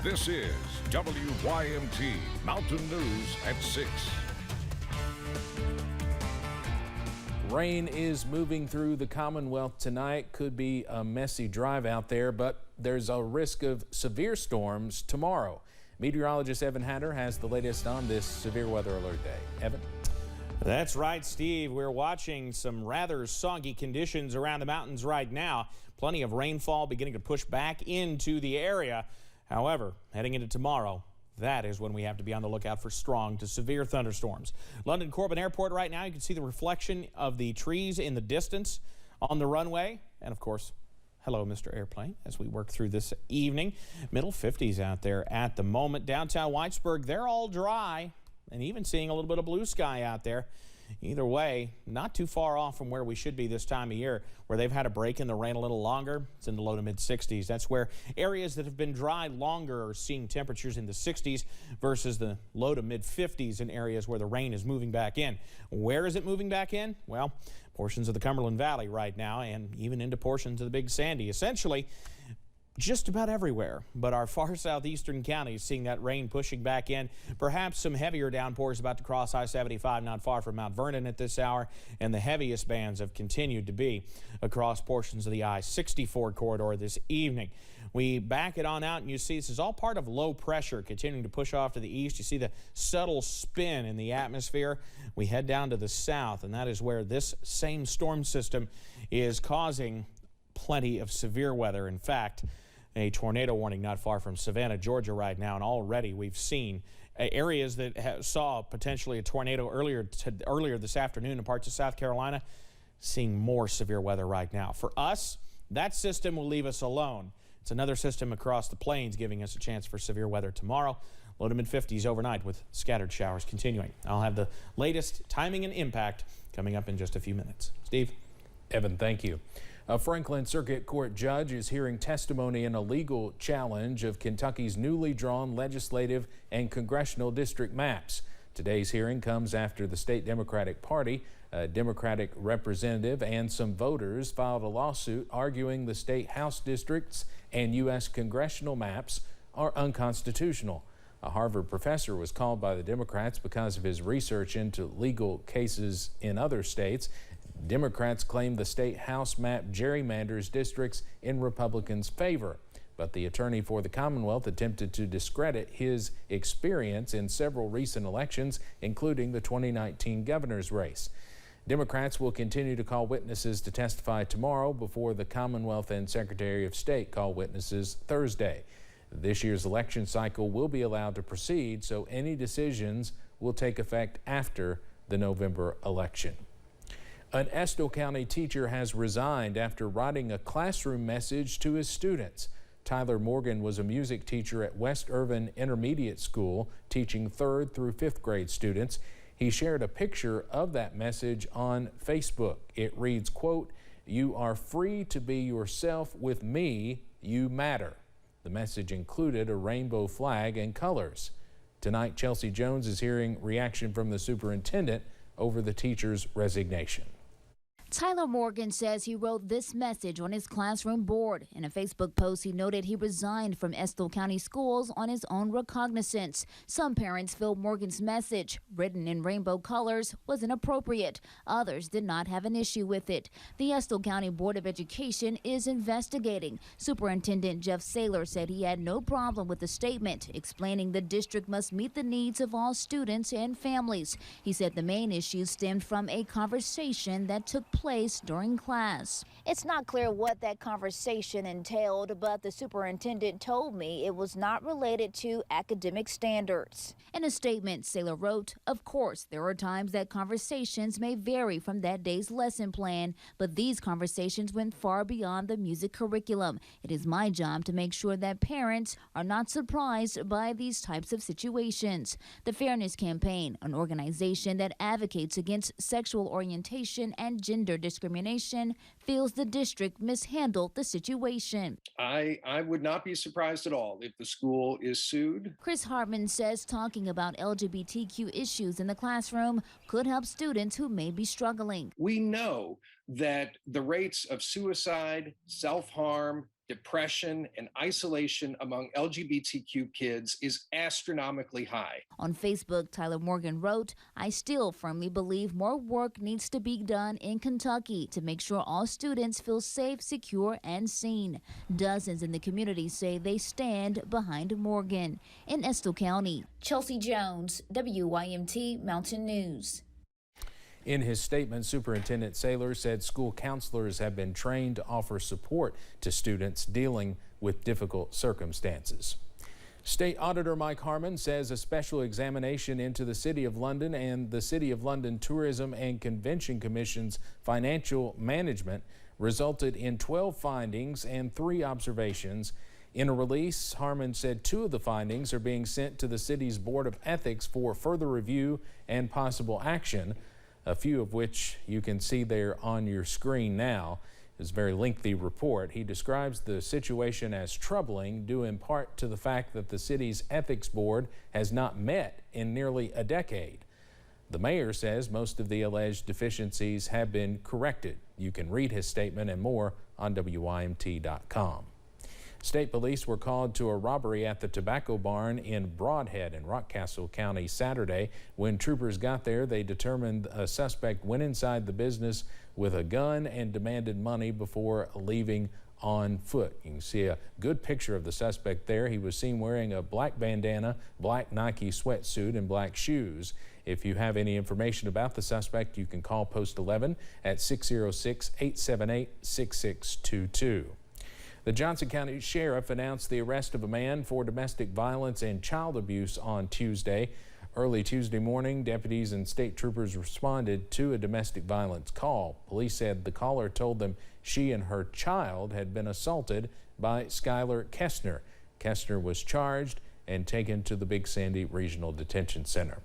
This is WYMT Mountain News at 6. Rain is moving through the Commonwealth tonight. Could be a messy drive out there, but there's a risk of severe storms tomorrow. Meteorologist Evan Hatter has the latest on this severe weather alert day. Evan? That's right, Steve. We're watching some rather soggy conditions around the mountains right now. Plenty of rainfall beginning to push back into the area. However, heading into tomorrow, that is when we have to be on the lookout for strong to severe thunderstorms. London Corbin Airport right now, you can see the reflection of the trees in the distance on the runway. And of course, hello, Mr. Airplane, as we work through this evening. Middle 50s out there at the moment. Downtown Whitesburg, they're all dry and even seeing a little bit of blue sky out there. Either way, not too far off from where we should be this time of year, where they've had a break in the rain a little longer. It's in the low to mid 60s. That's where areas that have been dry longer are seeing temperatures in the 60s versus the low to mid 50s in areas where the rain is moving back in. Where is it moving back in? Well, portions of the Cumberland Valley right now and even into portions of the Big Sandy. Essentially, just about everywhere, but our far southeastern counties seeing that rain pushing back in. Perhaps some heavier downpours about to cross I-75 not far from Mount Vernon at this hour, and the heaviest bands have continued to be across portions of the I-64 corridor this evening. We back it on out and you see this is all part of low pressure continuing to push off to the east. You see the subtle spin in the atmosphere. We head down to the south, and that is where this same storm system is causing plenty of severe weather. In fact, a tornado warning not far from Savannah, Georgia right now, and already we've seen areas that saw potentially a tornado earlier this afternoon in parts of South Carolina, seeing more severe weather right now. For us, that system will leave us alone. It's another system across the plains giving us a chance for severe weather tomorrow. Low to mid 50s overnight with scattered showers continuing. I'll have the latest timing and impact coming up in just a few minutes. Steve? Evan, thank you. A Franklin Circuit Court judge is hearing testimony in a legal challenge of Kentucky's newly drawn legislative and congressional district maps. Today's hearing comes after the state Democratic Party, a Democratic representative, and some voters filed a lawsuit arguing the state House districts and U.S. congressional maps are unconstitutional. A Harvard professor was called by the Democrats because of his research into legal cases in other states. Democrats claim the state House map gerrymanders districts in Republicans' favor, but the attorney for the Commonwealth attempted to discredit his experience in several recent elections, including the 2019 governor's race. Democrats will continue to call witnesses to testify tomorrow before the Commonwealth and Secretary of State call witnesses Thursday. This year's election cycle will be allowed to proceed, so any decisions will take effect after the November election. An Estill County teacher has resigned after writing a classroom message to his students. Tyler Morgan was a music teacher at West Irvin Intermediate School, teaching 3rd through 5th grade students. He shared a picture of that message on Facebook. It reads, quote, "You are free to be yourself with me. You matter." The message included a rainbow flag and colors. Tonight, Chelsea Jones is hearing reaction from the superintendent over the teacher's resignation. Tyler Morgan says he wrote this message on his classroom board. In a Facebook post, he noted he resigned from Estill County Schools on his own recognizance. Some parents feel Morgan's message, written in rainbow colors, was inappropriate. Others did not have an issue with it. The Estill County Board of Education is investigating. Superintendent Jeff Saylor said he had no problem with the statement, explaining the district must meet the needs of all students and families. He said the main issue stemmed from a conversation that took place during class. It's not clear what that conversation entailed, but the superintendent told me it was not related to academic standards. In a statement, Saylor wrote, "Of course, there are times that conversations may vary from that day's lesson plan, but these conversations went far beyond the music curriculum. It is my job to make sure that parents are not surprised by these types of situations." The Fairness Campaign, an organization that advocates against sexual orientation and gender discrimination, feels the district mishandled the situation. I would not be surprised at all if the school is sued. Chris Hartman says talking about LGBTQ issues in the classroom could help students who may be struggling. We know that the rates of suicide, self-harm, depression, and isolation among LGBTQ kids is astronomically high. On Facebook, Tyler Morgan wrote, "I still firmly believe more work needs to be done in Kentucky to make sure all students feel safe, secure, and seen." Dozens in the community say they stand behind Morgan. In Estill County, Chelsea Jones, WYMT Mountain News. In his statement, Superintendent Saylor said school counselors have been trained to offer support to students dealing with difficult circumstances. State Auditor Mike Harmon says a special examination into the City of London and the City of London Tourism and Convention Commission's financial management resulted in 12 findings and 3 observations. In a release, Harmon said 2 of the findings are being sent to the city's Board of Ethics for further review and possible action, a few of which you can see there on your screen now. It's a very lengthy report. He describes the situation as troubling, due in part to the fact that the city's ethics board has not met in nearly a decade. The mayor says most of the alleged deficiencies have been corrected. You can read his statement and more on WYMT.com. State police were called to a robbery at the Tobacco Barn in Broadhead in Rockcastle County Saturday. When troopers got there, they determined a suspect went inside the business with a gun and demanded money before leaving on foot. You can see a good picture of the suspect there. He was seen wearing a black bandana, black Nike sweatsuit, and black shoes. If you have any information about the suspect, you can call Post 11 at 606-878-6622. The Johnson County Sheriff announced the arrest of a man for domestic violence and child abuse on Tuesday. Early Tuesday morning, deputies and state troopers responded to a domestic violence call. Police said the caller told them she and her child had been assaulted by Skylar Kestner. Kestner was charged and taken to the Big Sandy Regional Detention Center.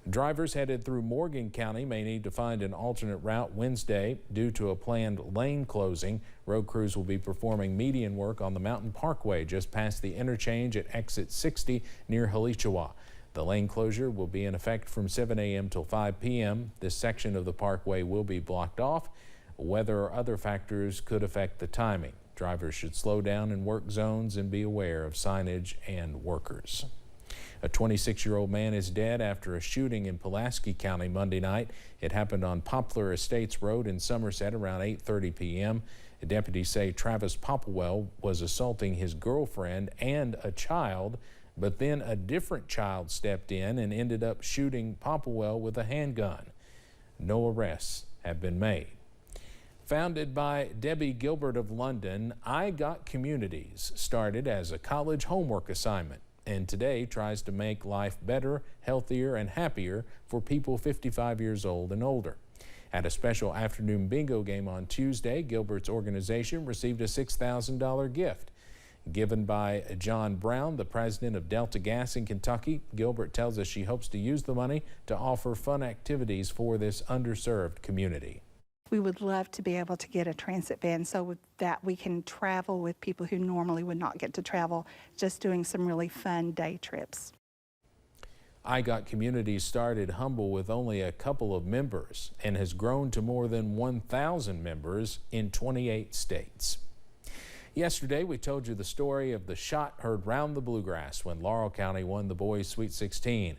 Drivers headed through Morgan County may need to find an alternate route Wednesday due to a planned lane closing. Road crews will be performing median work on the Mountain Parkway just past the interchange at exit 60 near Halichwa. The lane closure will be in effect from 7 a.m. till 5 p.m. This section of the parkway will be blocked off. Weather or other factors could affect the timing. Drivers should slow down in work zones and be aware of signage and workers. A 26-year-old man is dead after a shooting in Pulaski County Monday night. It happened on Poplar Estates Road in Somerset around 8:30 p.m. Deputies say Travis Popplewell was assaulting his girlfriend and a child, but then a different child stepped in and ended up shooting Popplewell with a handgun. No arrests have been made. Founded by Debbie Gilbert of London, I Got Communities started as a college homework assignment, and today tries to make life better, healthier, and happier for people 55 years old and older. At a special afternoon bingo game on Tuesday, Gilbert's organization received a $6,000 gift. Given by John Brown, the president of Delta Gas in Kentucky, Gilbert tells us she hopes to use the money to offer fun activities for this underserved community. We would love to be able to get a transit van so with that we can travel with people who normally would not get to travel, just doing some really fun day trips. I Got Communities started humble with only a couple of members and has grown to more than 1,000 members in 28 states. Yesterday, we told you the story of the shot heard round the bluegrass when Laurel County won the boys' Sweet 16.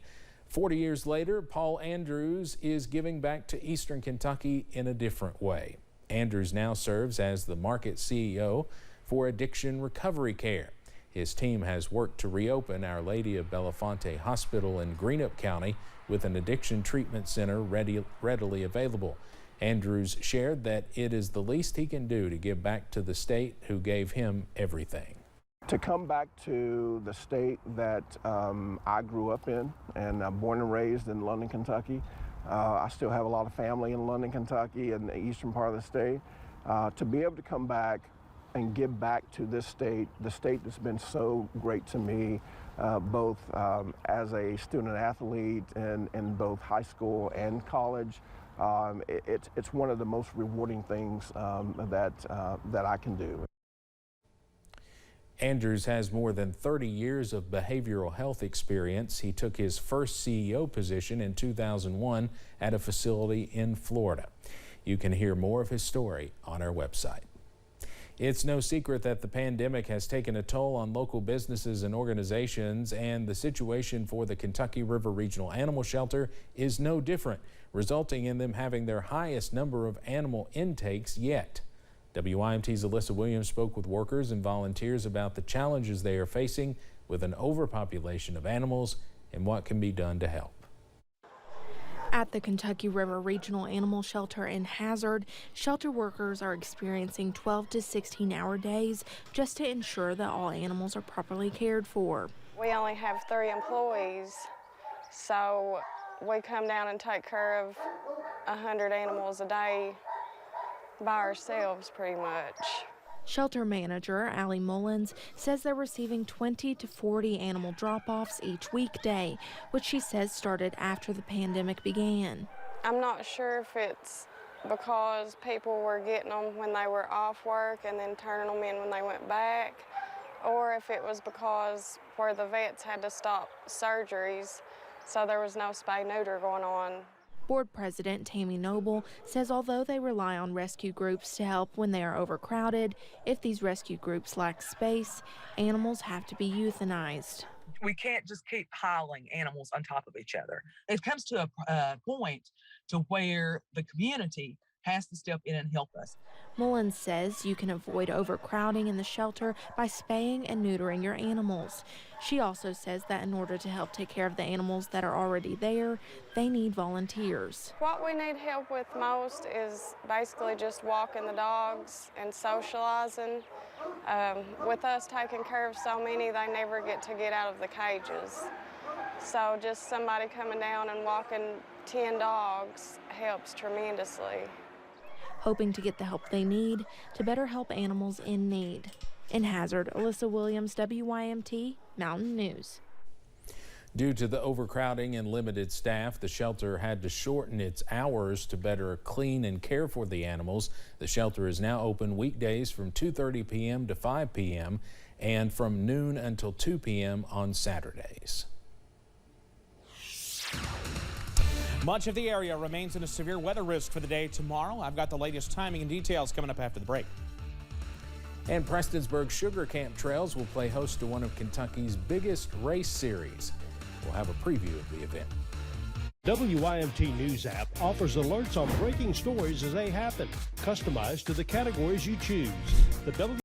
40 years later, Paul Andrews is giving back to Eastern Kentucky in a different way. Andrews now serves as the market CEO for Addiction Recovery Care. His team has worked to reopen Our Lady of Belafonte Hospital in Greenup County with an addiction treatment center readily available. Andrews shared that it is the least he can do to give back to the state who gave him everything. To come back to the state that I grew up in, and I'm born and raised in London, Kentucky. I still have a lot of family in London, Kentucky, and the eastern part of the state. To be able to come back and give back to this state, the state that's been so great to me, both as a student athlete in both high school and college. It's one of the most rewarding things that I can do. Andrews has more than 30 years of behavioral health experience. He took his first CEO position in 2001 at a facility in Florida. You can hear more of his story on our website. It's no secret that the pandemic has taken a toll on local businesses and organizations, and the situation for the Kentucky River Regional Animal Shelter is no different, resulting in them having their highest number of animal intakes yet. WYMT's Alyssa Williams spoke with workers and volunteers about the challenges they are facing with an overpopulation of animals and what can be done to help. At the Kentucky River Regional Animal Shelter in Hazard, shelter workers are experiencing 12 to 16-hour days just to ensure that all animals are properly cared for. We only have 3 employees, so we come down and take care of 100 animals a day by ourselves pretty much. Shelter manager Allie Mullins says they're receiving 20 to 40 animal drop-offs each weekday, which she says started after the pandemic began. I'm not sure if it's because people were getting them when they were off work and then turning them in when they went back, or if it was because where the vets had to stop surgeries, so there was no spay-neuter going on. Board President Tammy Noble says although they rely on rescue groups to help when they are overcrowded, if these rescue groups lack space, animals have to be euthanized. We can't just keep piling animals on top of each other. It comes to a point to where the community has to step in and help us. Mullins says you can avoid overcrowding in the shelter by spaying and neutering your animals. She also says that in order to help take care of the animals that are already there, they need volunteers. What we need help with most is basically just walking the dogs and socializing. With us taking care of so many, they never get out of the cages. So just somebody coming down and walking 10 dogs helps tremendously. Hoping to get the help they need to better help animals in need. In Hazard, Alyssa Williams, WYMT Mountain News. Due to the overcrowding and limited staff, the shelter had to shorten its hours to better clean and care for the animals. The shelter is now open weekdays from 2:30 p.m. to 5 p.m. and from noon until 2 p.m. on Saturdays. Much of the area remains in a severe weather risk for the day tomorrow. I've got the latest timing and details coming up after the break. And Prestonsburg Sugar Camp Trails will play host to one of Kentucky's biggest race series. We'll have a preview of the event. WYMT News app offers alerts on breaking stories as they happen, customized to the categories you choose. The